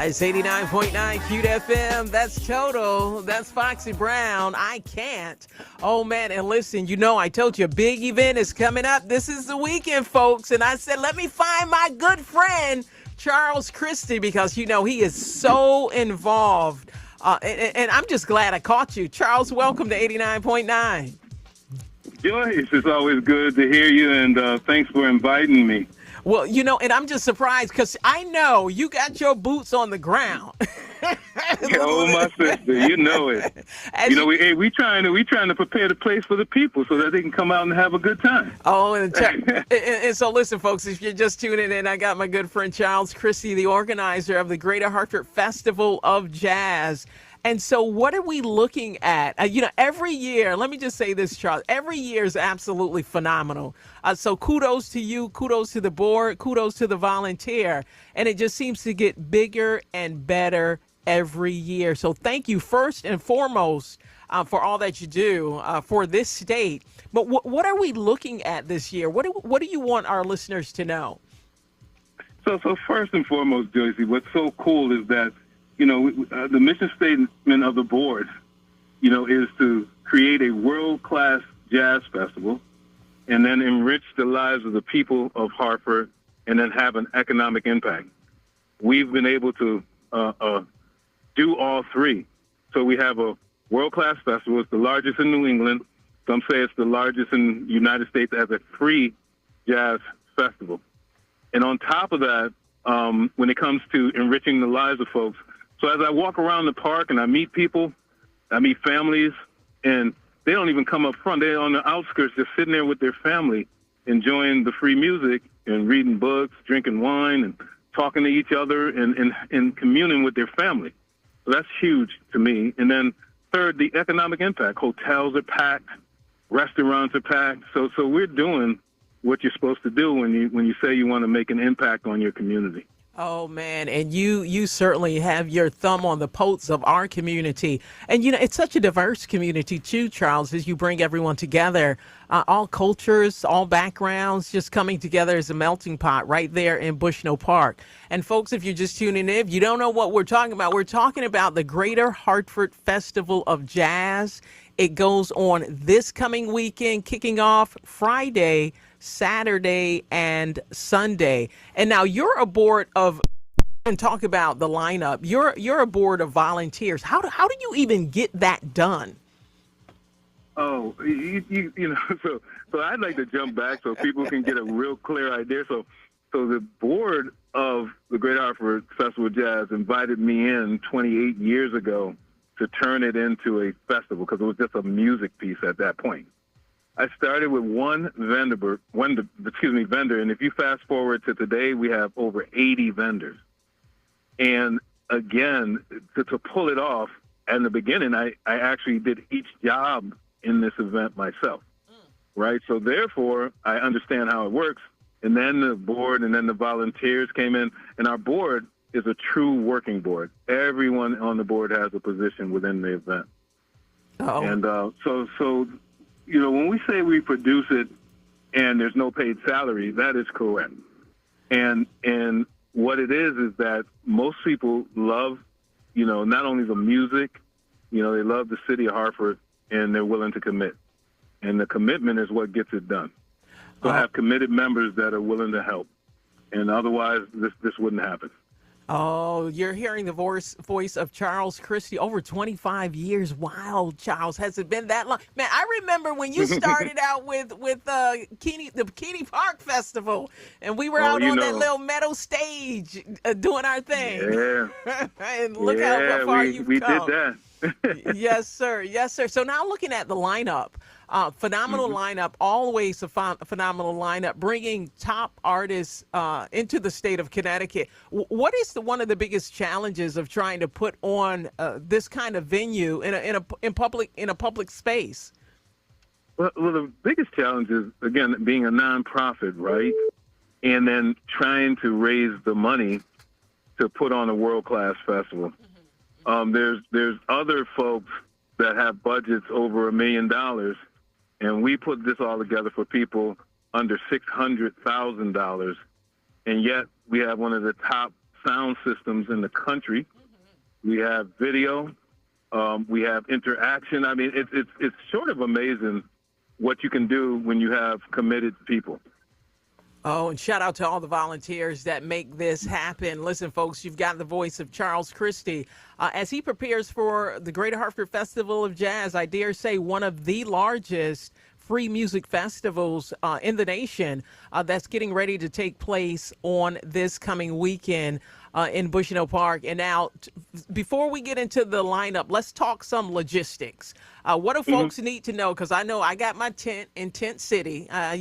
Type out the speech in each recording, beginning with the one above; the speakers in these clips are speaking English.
It's 89.9 QFM. That's Total. That's Foxy Brown. I can't. Oh, man. And listen, I told you a big event is coming up. This is the weekend, folks. And I said, let me find my good friend, Charles Christie, because, he is so involved. And I'm just glad I caught you. Charles, welcome to 89.9. Joyce, it's always good to hear you, and thanks for inviting me. Well, and I'm just surprised because I know you got your boots on the ground. Oh, my sister, you know it. We trying to prepare the place for the people so that they can come out and have a good time. Oh, and so listen, folks, if you're just tuning in, I got my good friend Charles Christie, the organizer of the Greater Hartford Festival of Jazz. And so what are we looking at? Every year, let me just say this, Charles, every year is absolutely phenomenal. So kudos to you, kudos to the board, kudos to the volunteer. And it just seems to get bigger and better every year. So thank you first and foremost for all that you do for this state. But what are we looking at this year? What do you want our listeners to know? So first and foremost, Joyce, what's so cool is that the mission statement of the board, is to create a world-class jazz festival and then enrich the lives of the people of Hartford and then have an economic impact. We've been able to do all three. So we have a world-class festival. It's the largest in New England. Some say it's the largest in the United States as a free jazz festival. And on top of that, when it comes to enriching the lives of folks, so as I walk around the park and I meet people, I meet families, and they don't even come up front. They're on the outskirts, just sitting there with their family, enjoying the free music and reading books, drinking wine, and talking to each other and communing with their family. So that's huge to me. And then third, the economic impact. Hotels are packed, restaurants are packed. So we're doing what you're supposed to do when you say you want to make an impact on your community. Oh, man. And you certainly have your thumb on the pulse of our community. And, it's such a diverse community, too, Charles, as you bring everyone together, all cultures, all backgrounds, just coming together as a melting pot right there in Bushnell Park. And, folks, if you're just tuning in, if you don't know what we're talking about the Greater Hartford Festival of Jazz. It goes on this coming weekend, kicking off Friday, Saturday, and Sunday. And now you're a board of, and talk about the lineup. You're a board of volunteers. How do you even get that done? Oh, so I'd like to jump back so people can get a real clear idea. So the board of the Greater Hartford Festival of Jazz invited me in 28 years ago to turn it into a festival because it was just a music piece at that point. I started with one vendor, and if you fast forward to today, we have over 80 vendors. And again, to pull it off, in the beginning, I actually did each job in this event myself, right? So therefore, I understand how it works. And then the board and then the volunteers came in, and our board is a true working board. Everyone on the board has a position within the event. Oh. And so when we say we produce it and there's no paid salary, that is correct. And what it is that most people love, not only the music, they love the city of Hartford, and they're willing to commit. And the commitment is what gets it done. So I have committed members that are willing to help. And otherwise, this wouldn't happen. Oh, you're hearing the voice of Charles Christie, over 25 years. Wow, Charles, has it been that long? Man, I remember when you started out with the Bikini Park Festival, and we were out on that little metal stage doing our thing. Yeah. And look how far you've come. We did that. Yes, sir. Yes, sir. So now looking at the lineup, phenomenal lineup, always a phenomenal lineup, bringing top artists into the state of Connecticut. What is one of the biggest challenges of trying to put on this kind of venue in a public space? Well, the biggest challenge is, again, being a nonprofit, right? And then trying to raise the money to put on a world-class festival. There's other folks that have budgets over $1 million, and we put this all together for people under $600,000, and yet we have one of the top sound systems in the country. We have video. We have interaction. I mean, it's sort of amazing what you can do when you have committed people. Oh, and shout out to all the volunteers that make this happen. Listen, folks, you've got the voice of Charles Christie. As he prepares for the Greater Hartford Festival of Jazz, I dare say one of the largest free music festivals in the nation that's getting ready to take place on this coming weekend in Bushnell Park. And now, before we get into the lineup, let's talk some logistics. What do folks need to know? Because I know I got my tent in Tent City. That's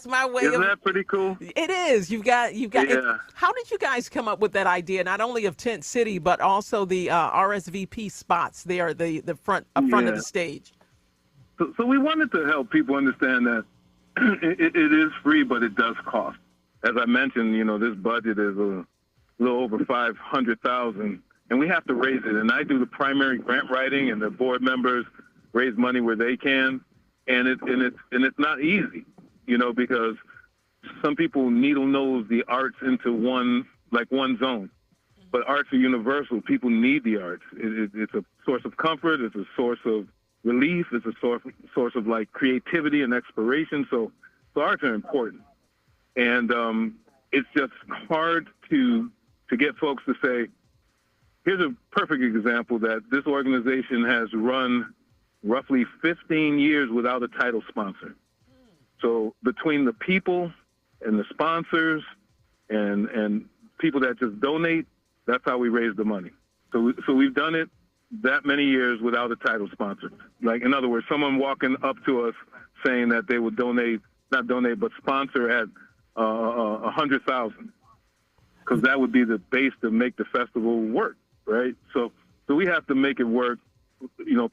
my way. Isn't that pretty cool? It is. You've got. Yeah. How did you guys come up with that idea? Not only of Tent City, but also the RSVP spots there, the front of the stage. So we wanted to help people understand that it is free, but it does cost. As I mentioned, this budget is a little over $500,000, and we have to raise it. And I do the primary grant writing, and the board members raise money where they can, and it's not easy, because some people needle nose the arts into one zone. But arts are universal. People need the arts. It's a source of comfort. It's a source of relief. It's a source of like creativity and exploration. So arts are important. And it's just hard to get folks to say, here's a perfect example that this organization has run roughly 15 years without a title sponsor. So between the people and the sponsors and people that just donate, that's how we raise the money. So we've done it that many years without a title sponsor. Like, in other words, someone walking up to us saying that they would but sponsor at $100,000, because that would be the base to make the festival work, right? So we have to make it work,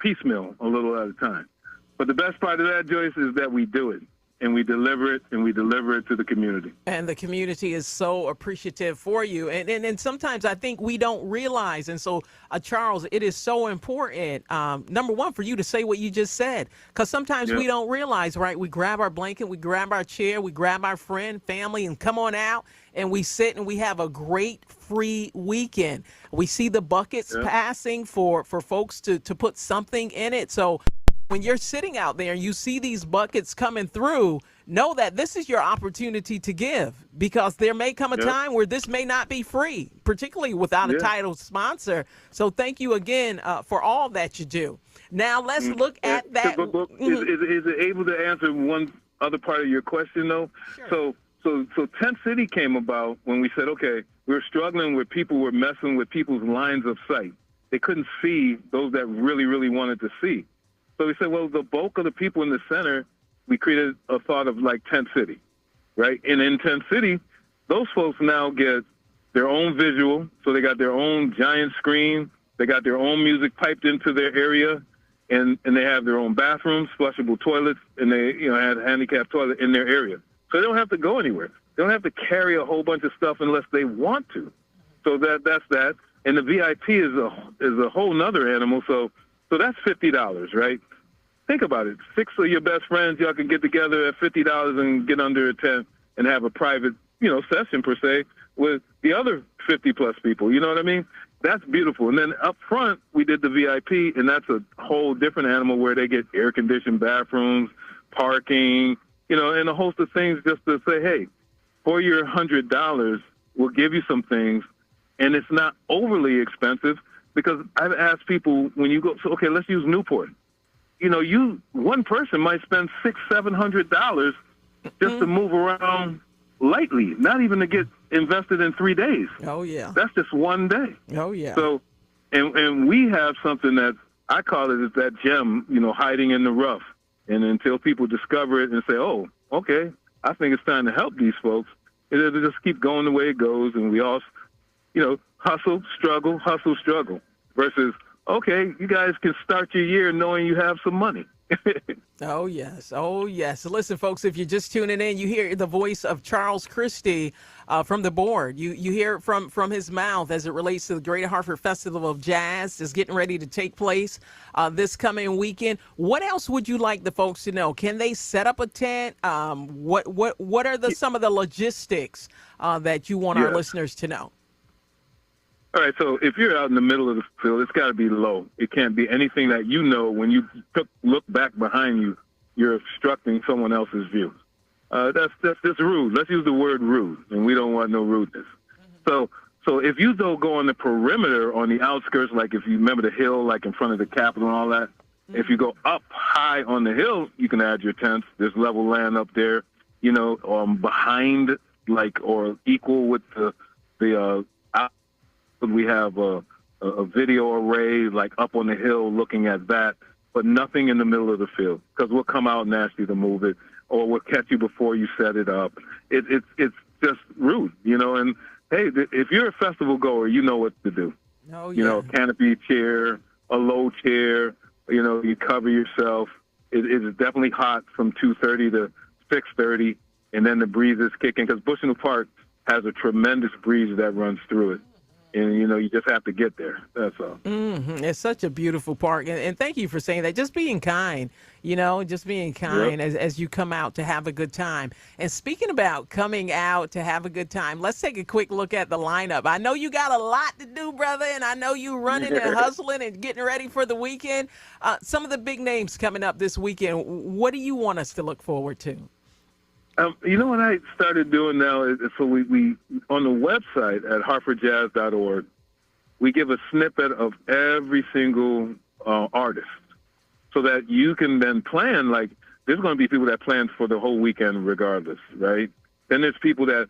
piecemeal, a little at a time. But the best part of that, Joyce, is that we do it. And we deliver it, to the community. And the community is so appreciative for you. And sometimes I think we don't realize. And so, Charles, it is so important, number one, for you to say what you just said. Because sometimes we don't realize, right? We grab our blanket, we grab our chair, we grab our friend, family, and come on out. And we sit and we have a great free weekend. We see the buckets passing for folks to put something in it. So when you're sitting out there and you see these buckets coming through, know that this is your opportunity to give, because there may come a time where this may not be free, particularly without a title sponsor. So thank you again for all that you do. Now let's look at that. Is it able to answer one other part of your question, though? Sure. So Tent City came about when we said, okay, we were struggling with people were messing with people's lines of sight. They couldn't see those that really, really wanted to see. So we said, well, the bulk of the people in the center, we created a thought of like Tent City, right? And in Tent City, those folks now get their own visual. So they got their own giant screen. They got their own music piped into their area. And they have their own bathrooms, flushable toilets, and they had a handicapped toilet in their area. So they don't have to go anywhere. They don't have to carry a whole bunch of stuff unless they want to. So that's that. And the VIP is a whole nother animal. So that's $50, right? Think about it. 6 of your best friends, y'all can get together at $50 and get under a tent and have a private, session per se with the other 50 plus people. You know what I mean? That's beautiful. And then up front, we did the VIP, and that's a whole different animal where they get air conditioned bathrooms, parking, and a host of things just to say, hey, for your $100, we'll give you some things, and it's not overly expensive. Because I've asked people, when you go, so okay, let's use Newport. One person might spend $600-700 just to move around lightly, not even to get invested in 3 days. Oh yeah, that's just one day. Oh yeah. So, and we have something that I call it is that gem, hiding in the rough. And until people discover it and say, oh, okay, I think it's time to help these folks, it'll just keep going the way it goes, and we all, hustle, struggle, versus, okay, you guys can start your year knowing you have some money. Oh, yes. Oh, yes. Listen, folks, if you're just tuning in, you hear the voice of Charles Christie from the board. You hear it from his mouth as it relates to the Greater Hartford Festival of Jazz that's getting ready to take place this coming weekend. What else would you like the folks to know? Can they set up a tent? What are some of the logistics that you want our Yes. listeners to know? All right, so if you're out in the middle of the field, it's got to be low. It can't be anything that you know when you look back behind you, you're obstructing someone else's view. That's just rude. Let's use the word rude, and we don't want no rudeness. So if you though go on the perimeter on the outskirts, like if you remember the hill, like in front of the Capitol and all that, if you go up high on the hill, you can add your tents. There's level land up there, behind like or equal with the we have a video array like up on the hill looking at that, but nothing in the middle of the field because we'll come out and ask you to move it or we'll catch you before you set it up. It's just rude, and hey, if you're a festival goer, you know what to do. Oh, yeah. A canopy chair, a low chair, you cover yourself. It is definitely hot from 2:30 to 6:30, and then the breeze is kicking because Bushnell Park has a tremendous breeze that runs through it. And, you just have to get there. That's all. Mm-hmm. It's such a beautiful park. And thank you for saying that. Just being kind, just being kind as you come out to have a good time. And speaking about coming out to have a good time, let's take a quick look at the lineup. I know you got a lot to do, brother, and I know you running and hustling and getting ready for the weekend. Some of the big names coming up this weekend, what do you want us to look forward to? What I started doing now is so we on the website at hartfordjazz.org, we give a snippet of every single artist so that you can then plan. Like there's going to be people that plan for the whole weekend regardless, right? Then there's people that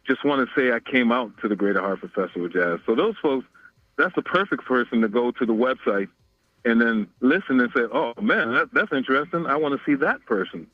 just want to say I came out to the Greater Hartford Festival of Jazz. So those folks, that's the perfect person to go to the website and then listen and say, oh, man, that's interesting. I want to see that person.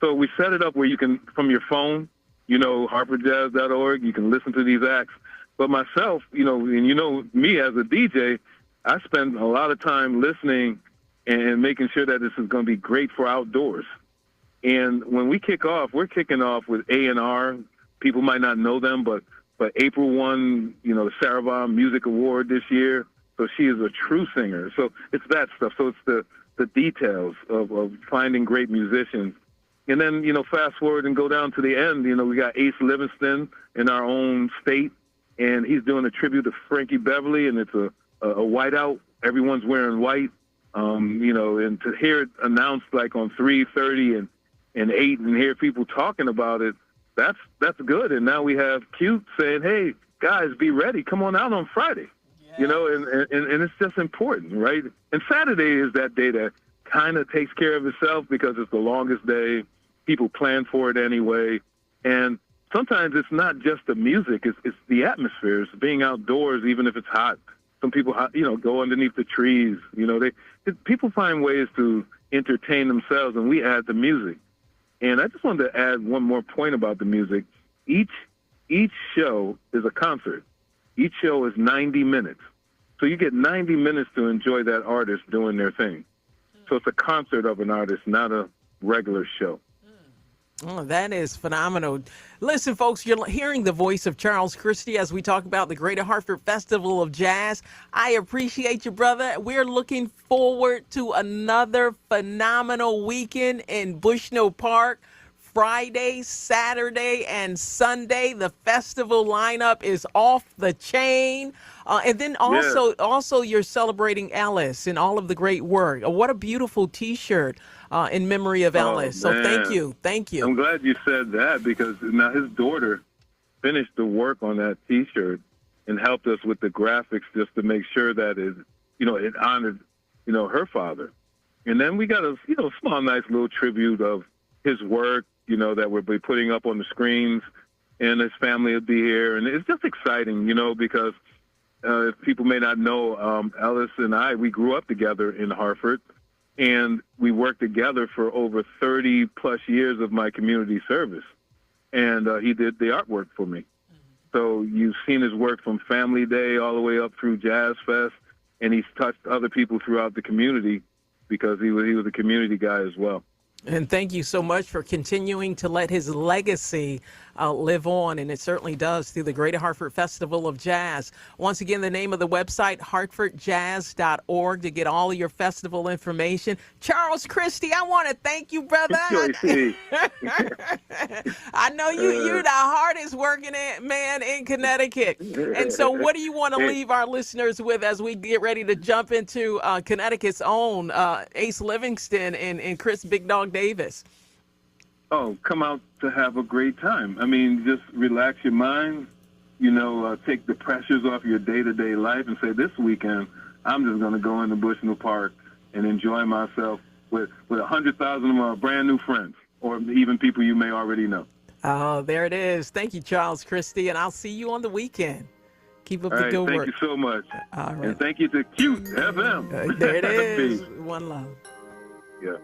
So we set it up where you can, from your phone, hartfordjazz.org, you can listen to these acts. But myself, and me as a DJ, I spend a lot of time listening and making sure that this is going to be great for outdoors. And when we kick off, we're kicking off with A&R. People might not know them, but April won, the Sarabon Music Award this year. So she is a true singer. So it's that stuff. So it's the details of finding great musicians. And then, fast forward and go down to the end, we got Ace Livingston in our own state, and he's doing a tribute to Frankie Beverly, and it's a whiteout. Everyone's wearing white, and to hear it announced like on 3:30 and 8 and hear people talking about it, that's good. And now we have Cute saying, hey, guys, be ready. Come on out on Friday, and it's just important, right? And Saturday is that day that kind of takes care of itself because it's the longest day. People plan for it anyway. And sometimes it's not just the music, it's the atmosphere. It's being outdoors, even if it's hot. Some people, go underneath the trees. People find ways to entertain themselves, and we add the music. And I just wanted to add one more point about the music. Each show is a concert. Each show is 90 minutes. So you get 90 minutes to enjoy that artist doing their thing. So it's a concert of an artist, not a regular show. Oh, that is phenomenal. Listen, folks, you're hearing the voice of Charles Christie as we talk about the Greater Hartford Festival of Jazz. I appreciate you, brother. We're looking forward to another phenomenal weekend in Bushnell Park. Friday, Saturday, and Sunday. The festival lineup is off the chain. And then also you're celebrating Ellis and all of the great work. What a beautiful T-shirt in memory of Ellis. So thank you. I'm glad you said that because now his daughter finished the work on that T-shirt and helped us with the graphics just to make sure that it honored, her father. And then we got a, small, nice little tribute of his work, that we'll be putting up on the screens, and his family will be here. And it's just exciting, because if people may not know, Ellis and I, we grew up together in Hartford, and we worked together for over 30 plus years of my community service. And he did the artwork for me. So you've seen his work from Family Day all the way up through Jazz Fest, and he's touched other people throughout the community. because he was a community guy as well. And thank you so much for continuing to let his legacy live on, and it certainly does through the Greater Hartford Festival of Jazz. Once again, the name of the website, hartfordjazz.org, to get all of your festival information. Charles Christie, I want to thank you, brother. Joyce. I know you're the hardest working man in Connecticut. And so what do you want to leave our listeners with as we get ready to jump into Connecticut's own Ace Livingston and Chris Big Dog Davis? Oh, come out to have a great time. I mean, just relax your mind, take the pressures off your day-to-day life and say, this weekend, I'm just going to go into Bushnell Park and enjoy myself with 100,000 of my brand new friends, or even people you may already know. Oh, there it is. Thank you, Charles Christie, and I'll see you on the weekend. Keep up the good work. Thank you so much. All right. And thank you to Cute FM. There it is. One love. Yeah.